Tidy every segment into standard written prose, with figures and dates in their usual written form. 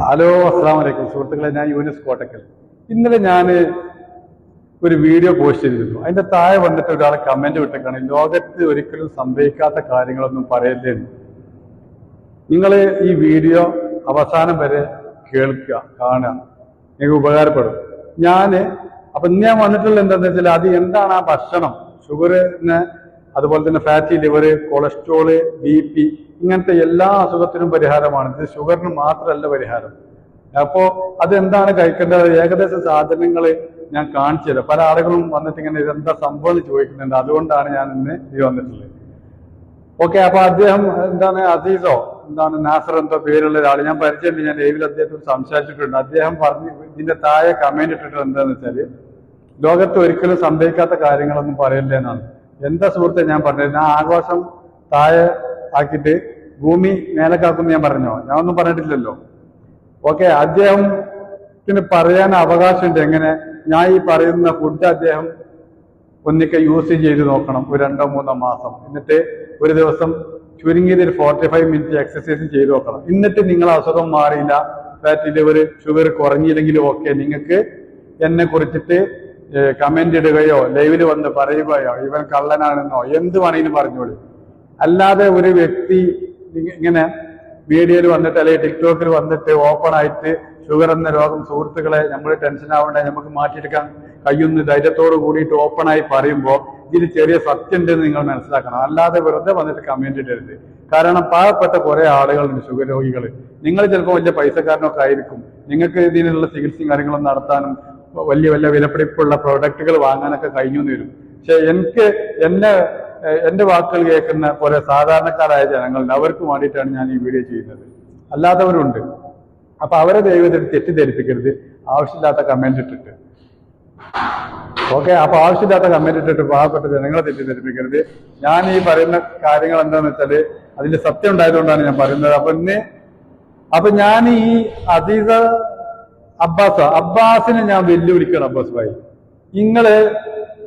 Hello, അസ്സാം വലൈക്കും സുഹൃത്തുക്കളെ. ഞാൻ യൂനിസ് കോട്ടക്കൽ. ഇന്നലെ ഞാൻ ഒരു വീഡിയോ പോസ്റ്റ് ചെയ്തിരുന്നു. അതിന്റെ താഴെ വന്നിട്ട് ഒരാൾ കമന്റ് വിട്ടേക്കാണ്, ലോകത്ത് ഒരിക്കലും സംഭവിക്കാത്ത കാര്യങ്ങളൊന്നും പറയല്ലേ. നിങ്ങൾ ഈ വീഡിയോ അവസാനം വരെ കേൾക്കുക, കാണുക, നിങ്ങൾക്ക് ഉപകാരപ്പെടും. അപ്പൊ ഇന്ന് ഞാൻ വന്നിട്ടുള്ള എന്താണെന്ന് വെച്ചാൽ, അത് എന്താണ് ആ ഭക്ഷണം, ഷുഗറിന്, അതുപോലെ തന്നെ ഫാറ്റി ലിവർ, കൊളസ്ട്രോള്, BP, ഇങ്ങനത്തെ എല്ലാ അസുഖത്തിനും പരിഹാരമാണ്. ഇത് ഷുഗറിന് മാത്രമല്ല പരിഹാരം. അപ്പോ അതെന്താണ് കഴിക്കേണ്ടത്, ഏകദേശ സാധനങ്ങൾ ഞാൻ കാണിച്ചു തരാം. പല ആളുകളും വന്നിട്ട് ഇങ്ങനെ ഇതെന്താ സംഭവം എന്ന് ചോദിക്കുന്നുണ്ട്. അതുകൊണ്ടാണ് ഞാൻ ഇന്ന് ഈ വന്നിട്ടുള്ളത്. ഓക്കെ, അപ്പൊ അദ്ദേഹം എന്താണ്, അസീസോ എന്താണ് നാസർ എന്തോ പേരുള്ള ഒരാൾ ഞാൻ പരിചയമുണ്ട്. ഞാൻ ലൈവിൽ അദ്ദേഹത്തോട് സംസാരിച്ചിട്ടുണ്ട്. അദ്ദേഹം പറഞ്ഞ് ഇതിന്റെ താഴെ കമന്റ് ഇട്ടിട്ട് എന്താന്ന് വെച്ചാല്, ലോകത്ത് ഒരിക്കലും സംഭവിക്കാത്ത കാര്യങ്ങളൊന്നും പറയല്ലേ എന്നാണ്. എന്താ സുഹൃത്തെ ഞാൻ പറഞ്ഞത്, ഞാൻ ആഘോഷം താഴെ ആക്കിയിട്ട് ഭൂമി മേലക്കാക്കും ഞാൻ പറഞ്ഞോ? ഞാൻ ഒന്നും പറഞ്ഞിട്ടില്ലല്ലോ. ഓക്കെ, അദ്ദേഹത്തിന് പറയാൻ അവകാശമുണ്ട്. എങ്ങനെ ഞാൻ ഈ പറയുന്ന ഫുഡ് അദ്ദേഹം ഒന്നിക്കെ യൂസ് ചെയ്ത് നോക്കണം, ഒരു 2-3 മാസം. എന്നിട്ട് ഒരു ദിവസം ചുരുങ്ങിയത് ഒരു 45 മിനിറ്റ് എക്സസൈസും ചെയ്ത് നോക്കണം. എന്നിട്ട് നിങ്ങൾ അസുഖം മാറിയില്ല, ഫാറ്റി ലിവർ, ഷുഗർ കുറഞ്ഞില്ലെങ്കിലും ഓക്കെ, നിങ്ങൾക്ക് എന്നെ കുറിച്ചിട്ട് കമന്റ് ഇടുകയോ ലൈവിൽ വന്ന് പറയുകയോ ഇവൻ കള്ളനാണെന്നോ എന്ത് വേണമെങ്കിലും പറഞ്ഞോളൂ. അല്ലാതെ ഒരു വ്യക്തി ഇങ്ങനെ വീഡിയോയിൽ വന്നിട്ട് അല്ലെങ്കിൽ ടിക്ടോക്കിൽ വന്നിട്ട് ഓപ്പൺ ആയിട്ട് ഷുഗർ എന്ന രോഗം സുഹൃത്തുക്കളെ നമ്മൾ ടെൻഷൻ ആവേണ്ട, നമുക്ക് മാറ്റിയെടുക്കാൻ കഴിയുന്ന ധൈര്യത്തോട് കൂടിയിട്ട് ഓപ്പൺ ആയി പറയുമ്പോൾ ഇതിൽ ചെറിയ സത്യം ഉണ്ടെന്ന് നിങ്ങൾ മനസ്സിലാക്കണം. അല്ലാതെ വെറുതെ വന്നിട്ട് കമന്റ് ഇടരുത്. കാരണം പാവപ്പെട്ട കുറെ ആളുകളുണ്ട്, ഷുഗർ രോഗികൾ. നിങ്ങൾ ചിലപ്പോൾ വലിയ പൈസക്കാരനൊക്കെ ആയിരിക്കും, നിങ്ങൾക്ക് ഇതിനുള്ള ചികിത്സയും കാര്യങ്ങളും നടത്താനും വലിയ വലിയ വിലപിടിപ്പുള്ള പ്രൊഡക്റ്റുകൾ വാങ്ങാനൊക്കെ കഴിഞ്ഞു വരും. പക്ഷെ എന്റെ വാക്കുകൾ കേൾക്കുന്ന പോലെ സാധാരണക്കാരായ ജനങ്ങളുണ്ട്, അവർക്ക് വേണ്ടിയിട്ടാണ് ഞാൻ ഈ വീഡിയോ ചെയ്യുന്നത്. അല്ലാത്തവരുണ്ട്. അപ്പൊ അവരെ ദൈവത്തിൽ തെറ്റിദ്ധരിപ്പിക്കരുത്, ആവശ്യമില്ലാത്ത കമന്റ് ഇട്ടിട്ട്. ഓക്കെ, അപ്പൊ ആവശ്യമില്ലാത്ത കമന്റ് ഇട്ടിട്ട് പാവപ്പെട്ട ജനങ്ങളെ തെറ്റിദ്ധരിപ്പിക്കരുത്. ഞാൻ ഈ പറയുന്ന കാര്യങ്ങൾ എന്താന്ന് വെച്ചാല് അതിന്റെ സത്യം ഉണ്ടായതുകൊണ്ടാണ് ഞാൻ പറയുന്നത്. അപ്പൊ ഞാൻ ഈ അസീസ അബ്ബാസിനെ ഞാൻ വെല്ലുവിളിക്കണം. അബ്ബാസ് ഭായി, നിങ്ങള്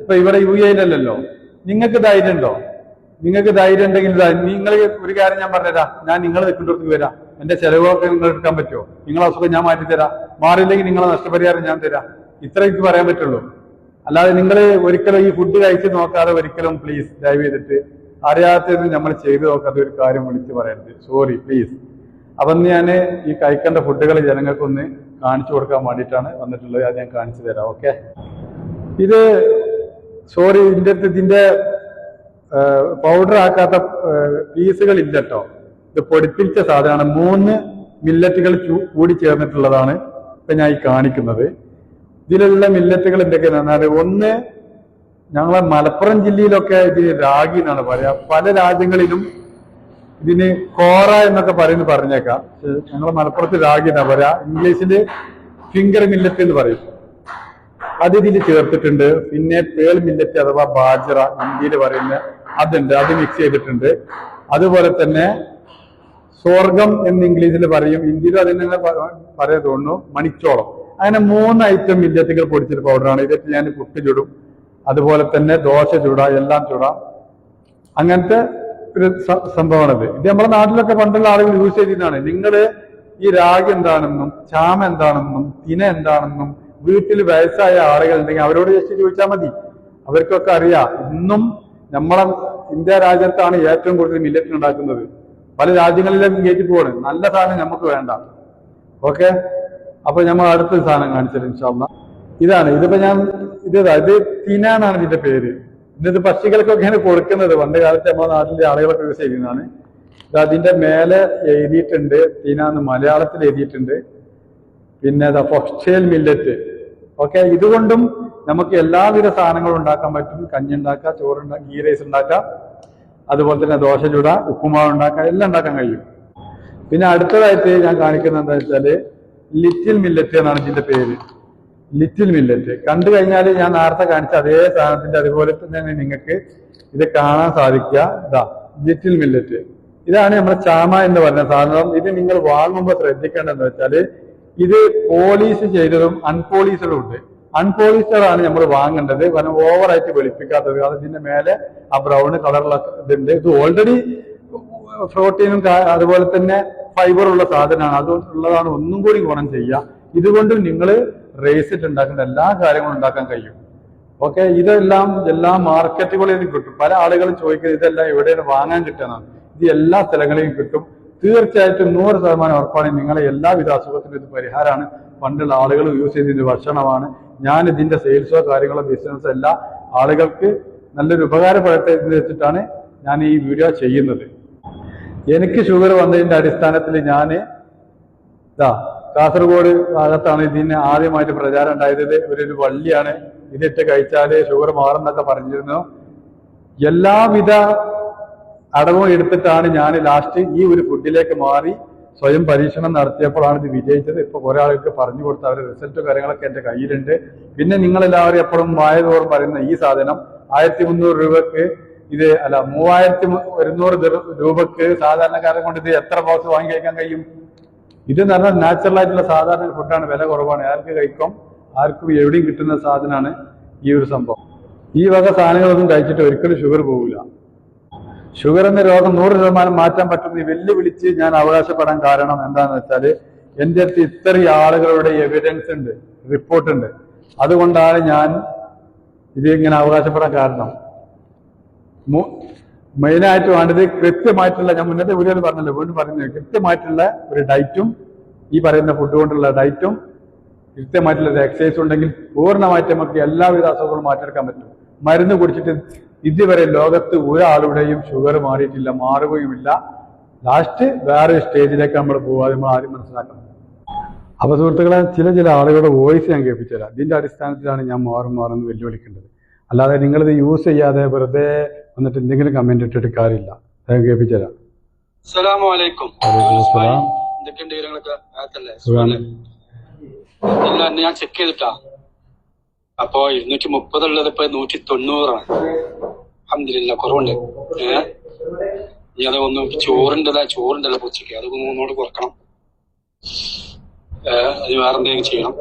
ഇപ്പൊ ഇവിടെ UAE-ലല്ലോ, നിങ്ങൾക്ക് ധൈര്യം ഉണ്ടോ? നിങ്ങൾക്ക് ധൈര്യം ഉണ്ടെങ്കിൽ നിങ്ങൾ ഒരു കാര്യം ഞാൻ പറഞ്ഞുതരാം. ഞാൻ നിങ്ങൾ നിൽക്കേണ്ടടുത്ത് വരാം, എന്റെ ചെലവൊക്കെ നിങ്ങൾ എടുക്കാൻ പറ്റുമോ? നിങ്ങളെ അസുഖം ഞാൻ മാറ്റിത്തരാം. മാറിയില്ലെങ്കിൽ നിങ്ങളെ നഷ്ടപരിഹാരം ഞാൻ തരാം. ഇത്ര എനിക്ക് പറയാൻ പറ്റുള്ളൂ. അല്ലാതെ നിങ്ങൾ ഒരിക്കലും ഈ ഫുഡ് കഴിച്ച് നോക്കാതെ ഒരിക്കലും പ്ലീസ് ദയവ് ചെയ്തിട്ട് അറിയാത്തത് നമ്മൾ ചെയ്തു നോക്കാത്ത ഒരു കാര്യം വിളിച്ച് പറയരുത്. Sorry, please. അപ്പൊ ഞാൻ ഈ കഴിക്കേണ്ട ഫുഡുകൾ ജനങ്ങൾക്കൊന്ന് കാണിച്ചു കൊടുക്കാൻ വേണ്ടിയിട്ടാണ് വന്നിട്ടുള്ളത്. അത് ഞാൻ കാണിച്ചു തരാം. ഓക്കെ, ഇത് സോറി, ഇതിന്റെ പൗഡർ ആക്കാത്ത പീസുകൾ ഇല്ല കേട്ടോ. ഇത് പൊടിപ്പിച്ച സാധനമാണ്. 3 മില്ലറ്റുകൾ കൂടി ചേർന്നിട്ടുള്ളതാണ് ഇപ്പൊ ഞാൻ ഈ കാണിക്കുന്നത്. ഇതിലുള്ള മില്ലറ്റുകൾ എന്തൊക്കെയാണെന്ന് പറഞ്ഞാൽ, ഒന്ന്, ഞങ്ങളെ മലപ്പുറം ജില്ലയിലൊക്കെ ഇതിന് രാഗി എന്നാണ് പറയാ. പല രാജ്യങ്ങളിലും ഇതിന് കോറ എന്നൊക്കെ പറഞ്ഞേക്കാം. ഞങ്ങൾ മലപ്പുറത്ത് രാഗി എന്നാ പറയാ. ഇംഗ്ലീഷില് ഫിംഗർ മില്ലറ്റ് എന്ന് പറയും. അത് ഇതിൽ ചേർത്തിട്ടുണ്ട്. പിന്നെ പേൾ മില്ലറ്റ് അഥവാ ബാജ്റ ഇന്ത്യയിൽ പറയുന്ന അതുണ്ട്, അത് മിക്സ് ചെയ്തിട്ടുണ്ട്. അതുപോലെ തന്നെ സ്വർഗം എന്ന് ഇംഗ്ലീഷിൽ പറയും, ഇന്ത്യയിലും അതിന് പറയാൻ തോന്നുന്നു, മണിച്ചോളം. അങ്ങനെ 3 ഐറ്റം മില്ലറ്റുകൾ പൊടിച്ചൊരു പൗഡറാണ്. ഇതൊക്കെ ഞാൻ പുട്ട് ചുടും, അതുപോലെ തന്നെ ദോശ ചുടാം, എല്ലാം ചുടാം. അങ്ങനത്തെ ഒരു സംഭവമാണത്. ഇത് നമ്മുടെ നാട്ടിലൊക്കെ പണ്ടുള്ള ആളുകൾ യൂസ് ചെയ്തിട്ടാണ്. നിങ്ങൾ ഈ രാഗി എന്താണെന്നും ചാമ എന്താണെന്നും തിന എന്താണെന്നും വീട്ടിൽ വയസ്സായ ആളുകൾ ഉണ്ടെങ്കിൽ അവരോട് ജസ്റ്റ് ചോദിച്ചാൽ മതി. അവർക്കൊക്കെ അറിയാം. ഇന്നും നമ്മളെ ഇന്ത്യ രാജ്യത്താണ് ഏറ്റവും കൂടുതൽ മില്ലറ്റ് ഉണ്ടാക്കുന്നത്. പല രാജ്യങ്ങളിലും കയറ്റി പോവാണ്. നല്ല സാധനം നമുക്ക് വേണ്ട. ഓക്കെ, അപ്പൊ നമ്മൾ അടുത്ത സാധനം കാണിച്ചത് ഇൻഷാ അല്ലാഹ്. ഇതാണ്. ഇതിപ്പോ ഇത് തിന എന്നാണ് ഇതിന്റെ പേര്. ഇത് പക്ഷികൾക്കൊക്കെയാണ് കൊടുക്കുന്നത്. പണ്ട് കാലത്ത് നമ്മുടെ നാട്ടിലെ ആളുകളൊക്കെ യൂസ് ചെയ്യുന്നതാണ്. അതിന്റെ മേലെ എഴുതിയിട്ടുണ്ട് തിന എന്ന് മലയാളത്തിൽ എഴുതിയിട്ടുണ്ട്. പിന്നെ ഫൊക്സ്റ്റൈൽ മില്ലറ്റ്. ഓക്കെ, ഇതുകൊണ്ടും നമുക്ക് എല്ലാവിധ സാധനങ്ങളും ഉണ്ടാക്കാൻ പറ്റും. കഞ്ഞി ഉണ്ടാക്കാം, ചോറുണ്ടാക്കാം, ഗീ റൈസ് ഉണ്ടാക്കാം, അതുപോലെ തന്നെ ദോശ ചുട, ഉപ്പുമാവ് ഉണ്ടാക്കാം, എല്ലാം ഉണ്ടാക്കാൻ കഴിയും. പിന്നെ അടുത്തതായിട്ട് ഞാൻ കാണിക്കുന്നത് എന്താ വെച്ചാല് ലിറ്റിൽ മില്ലറ്റ് എന്നാണ് ഇതിന്റെ പേര്. ലിറ്റിൽ മില്ലറ്റ് കണ്ടു കഴിഞ്ഞാൽ ഞാൻ നേരത്തെ കാണിച്ച അതേ സാധനത്തിന്റെ അതുപോലെ തന്നെ നിങ്ങൾക്ക് ഇത് കാണാൻ സാധിക്കുക. ഇതാ ലിറ്റിൽ മില്ലറ്റ്. ഇതാണ് നമ്മുടെ ചാമ എന്ന് പറഞ്ഞ സാധനം. ഇത് നിങ്ങൾ വാങ്ങുമ്പോൾ ശ്രദ്ധിക്കേണ്ടതെന്ന് വെച്ചാല് ഇത് പോളീഷ് ചെയ്തതും അൺപോളീഷഡും ഉണ്ട്. അൺപോളിസ്റ്റഡ് ആണ് നമ്മൾ വാങ്ങേണ്ടത്. കാരണം ഓവറായിട്ട് വെളുപ്പിക്കാത്തത്. അതിന്റെ മേലെ ആ ബ്രൗൺ കളറുള്ള ഇതുണ്ട്. ഇത് ഓൾറെഡി പ്രോട്ടീനും അതുപോലെ തന്നെ ഫൈബർ ഉള്ള സാധനമാണ്, അതുള്ളതാണ് ഒന്നും കൂടി ഗുണം ചെയ്യുക. ഇതുകൊണ്ട് നിങ്ങൾ റേസിറ്റ് ഉണ്ടാക്കേണ്ട എല്ലാ കാര്യങ്ങളും ഉണ്ടാക്കാൻ കഴിയും. ഓക്കെ, ഇതെല്ലാം എല്ലാ മാർക്കറ്റുകളിൽ നിന്ന് കിട്ടും. പല ആളുകളും ചോദിക്കുന്നത് ഇതെല്ലാം എവിടെയാണ് വാങ്ങാൻ കിട്ടുന്നതാണ്. ഇത് എല്ലാ സ്ഥലങ്ങളിലും കിട്ടും. തീർച്ചയായിട്ടും 100% ഉറപ്പാണ് നിങ്ങളെ എല്ലാവിധ അസുഖത്തിനും ഇത് പരിഹാരമാണ്. പണ്ടുള്ള ആളുകൾ യൂസ് ചെയ്തതിന്റെ ഭക്ഷണമാണ്. ഞാൻ ഇതിന്റെ സെയിൽസോ കാര്യങ്ങളോ ബിസിനസ്സോ എല്ലാ ആളുകൾക്ക് നല്ലൊരു ഉപകാരപ്പെടട്ടെ എന്ന് വെച്ചിട്ടാണ് ഞാൻ ഈ വീഡിയോ ചെയ്യുന്നത്. എനിക്ക് ഷുഗർ വന്നതിന്റെ അടിസ്ഥാനത്തിൽ ഞാൻ കാസർഗോഡ് ഭാഗത്താണ് ഇതിന് ആദ്യമായിട്ട് പ്രചാരം ഉണ്ടായത്. ഒരു വള്ളിയാണ്, ഇതിട്ട് കഴിച്ചാല് ഷുഗർ മാറുന്നൊക്കെ പറഞ്ഞിരുന്നു. എല്ലാവിധ അടവും എടുത്തിട്ടാണ് ഞാൻ ലാസ്റ്റ് ഈ ഒരു ഫുഡിലേക്ക് മാറി സ്വയം പരീക്ഷണം നടത്തിയപ്പോഴാണ് ഇത് വിജയിച്ചത്. ഇപ്പൊ കുറെ ആൾക്ക് പറഞ്ഞു കൊടുത്ത അവരുടെ റിസൾട്ട് കാര്യങ്ങളൊക്കെ എന്റെ കയ്യിലുണ്ട്. പിന്നെ നിങ്ങളെല്ലാവരും എപ്പോഴും വായതോറും പറയുന്ന ഈ സാധനം 1300 രൂപക്ക് ഇത് 3100 രൂപക്ക് സാധാരണക്കാരെ കൊണ്ട് ഇത് എത്ര ബോക്സ് വാങ്ങി കഴിക്കാൻ കഴിയും? ഇത് എന്ന് പറഞ്ഞാൽ നാച്ചുറൽ ആയിട്ടുള്ള സാധാരണ ഫുഡാണ്, വില കുറവാണ്, ആർക്ക് കഴിക്കും, ആർക്കും എവിടെയും കിട്ടുന്ന സാധനമാണ് ഈ ഒരു സംഭവം. ഈ വക സാധനങ്ങളൊന്നും കഴിച്ചിട്ട് ഒരിക്കലും ഷുഗർ പോകില്ല. ഷുഗർ എന്ന രോഗം 100% മാറ്റാൻ പറ്റുന്ന വെല്ലുവിളിച്ച് ഞാൻ അവകാശപ്പെടാൻ കാരണം എന്താണെന്ന് വെച്ചാല് എൻ്റെ അടുത്ത് ഇത്രയും ആളുകളുടെ എവിഡൻസ് ഉണ്ട്, റിപ്പോർട്ട് ഉണ്ട്. അതുകൊണ്ടാണ് ഞാൻ ഇത് ഇങ്ങനെ അവകാശപ്പെടാൻ കാരണം. മെയിനായിട്ട് വേണ്ടത് കൃത്യമായിട്ടുള്ള, ഞാൻ മുന്നത്തെ വീഡിയോയിൽ പറഞ്ഞല്ലോ, വീണ്ടും പറയുന്നത്, കൃത്യമായിട്ടുള്ള ഒരു ഡയറ്റും ഈ പറയുന്ന ഫുഡ് കൊണ്ടുള്ള ഡയറ്റും കൃത്യമായിട്ടുള്ള ഒരു എക്സസൈസ് ഉണ്ടെങ്കിൽ പൂർണ്ണമായിട്ട് നമുക്ക് എല്ലാവിധ അസുഖങ്ങളും മാറ്റിയെടുക്കാൻ പറ്റും. മരുന്ന് കുടിച്ചിട്ട് ഇതുവരെ ലോകത്ത് ഒരാളുടെയും ഷുഗർ മാറിയിട്ടില്ല, മാറുകയുമില്ല. ലാസ്റ്റ് വേറെ സ്റ്റേജിലേക്ക് നമ്മൾ പോകാതെ നമ്മൾ ആദ്യം മനസ്സിലാക്കണം. അപ്പൊ സുഹൃത്തുക്കളെ, ചില ആളുകളുടെ വോയിസ് ഞാൻ കേൾപ്പിച്ചു തരാം. ഇതിന്റെ അടിസ്ഥാനത്തിലാണ് ഞാൻ മാറുമെന്ന് വെല്ലുവിളിക്കേണ്ടത്. അല്ലാതെ നിങ്ങളിത് യൂസ് ചെയ്യാതെ വെറുതെ വന്നിട്ട് എന്തെങ്കിലും കമന്റ് ഇട്ടിട്ട് കാര്യമില്ല. ഞാൻ കേൾപ്പിച്ചു തരാം. ഞാൻ ചെക്ക് ചെയ്തിട്ടാ, അപ്പൊ 230 ഉള്ളത് ഇപ്പൊ 190 അൽഹംദുലില്ലാ, കുറവുണ്ട്. ഇനി അത് ഒന്ന് ചോറുണ്ടല്ലോ ഉച്ചയ്ക്ക്, അത് ഒന്നുകൂടെ കുറക്കണം. അത് വേറെ എന്തെങ്കിലും ചെയ്യണം.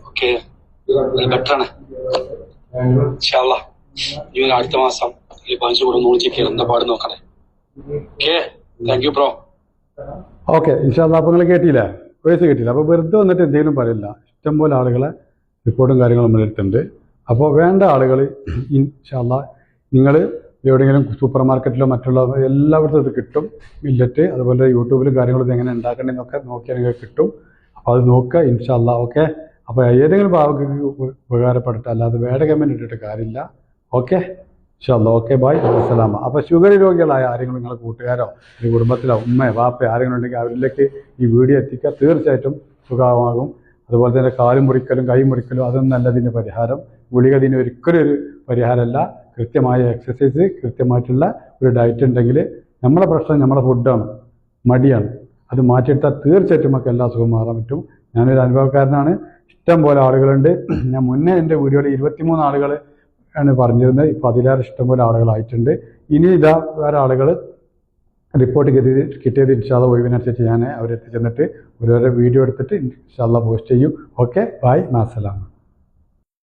ഓക്കെ, ബെറ്ററാണ്. ഇൻഷാ അല്ലാഹ് ഇനി അടുത്ത മാസം 15 കൂടെ ഒന്ന് ചെക്ക് ചെയ്യണം, എന്താ പാട് നോക്കണേ. Okay, thank you bro. Okay, ഇൻഷാ അല്ലാഹ്. അപ്പൊ നിങ്ങൾ കേട്ടില്ല, വോയിസ് കേട്ടില്ല. അപ്പൊ വെറുതെ വന്നിട്ട് എന്തെങ്കിലും പറയില്ല. ഇഷ്ടംപോലെ ആളുകളെ റിപ്പോർട്ടും കാര്യങ്ങളും നമ്മൾ എടുത്തിട്ടുണ്ട്. അപ്പോൾ വേണ്ട ആളുകൾ ഇൻഷാ അല്ലാഹ് നിങ്ങൾ എവിടെയെങ്കിലും സൂപ്പർ മാർക്കറ്റിലോ മറ്റുള്ള എല്ലായിടത്തും ഇത് കിട്ടും. മില്ലറ്റ്, അതുപോലെ യൂട്യൂബിലും കാര്യങ്ങളും എങ്ങനെ ഉണ്ടാക്കണമെന്നൊക്കെ നോക്കിയാൽ നിങ്ങൾക്ക് കിട്ടും. അപ്പോൾ അത് നോക്കുക ഇൻഷാ അല്ലാഹ്. ഓക്കെ, അപ്പോൾ ഏതെങ്കിലും ഭാഗത്ത് ഉപകാരപ്പെടട്ടെ, അല്ലാതെ വേറെ കമൻറ്റ് ഇട്ടിട്ട് കാര്യമില്ല. ഓക്കെ, ഇൻഷാ അല്ലാഹ്. Okay, by, അസ്സലാമ. അപ്പോൾ ഷുഗർ രോഗികളായ ആരെങ്കിലും നിങ്ങളുടെ കൂട്ടുകാരോ അല്ലെങ്കിൽ കുടുംബത്തിലോ ഉമ്മയോ വാപ്പയോ ആരെങ്കിലും ഉണ്ടെങ്കിൽ അവരിലേക്ക് ഈ വീഡിയോ എത്തിക്കുക. തീർച്ചയായിട്ടും സുഖമാകും. അതുപോലെ തന്നെ കാല് മുറിക്കലും കൈ മുറിക്കലും അതൊന്നല്ല ഇതിന് പരിഹാരം. ഗുളിക ഇതിന് ഒരിക്കലും ഒരു പരിഹാരമല്ല. കൃത്യമായ എക്സസൈസ്, കൃത്യമായിട്ടുള്ള ഒരു ഡയറ്റ് ഉണ്ടെങ്കിൽ നമ്മളെ പ്രശ്നം നമ്മളെ ഫുഡാണ്, മടിയാണ്. അത് മാറ്റിയെടുത്താൽ തീർച്ചയായിട്ടും നമുക്ക് എല്ലാ അസുഖവും മാറാൻ പറ്റും. ഞാനൊരു അനുഭവക്കാരനാണ്. ഇഷ്ടം പോലെ ആളുകളുണ്ട്. ഞാൻ മുന്നേ എൻ്റെ വീഡിയോയിൽ 23 ആളുകൾ ആണ് പറഞ്ഞിരുന്നത്. ഇപ്പോൾ അതിലേറെ ഇഷ്ടംപോലെ ആളുകളായിട്ടുണ്ട്. ഇനി ഇതാ വേറെ ആളുകൾ റിപ്പോർട്ട് കിട്ടിയത് ഇൻഷാ അല്ലാഹ് ഒഴിവിനനുസരിച്ച് ഞാൻ അവരെത്തി ചെന്നിട്ട് ഓരോരോ വീഡിയോ എടുത്തിട്ട് ഇൻഷാ അല്ലാഹ് പോസ്റ്റ് ചെയ്യും. Okay, bye, മാസലാമ.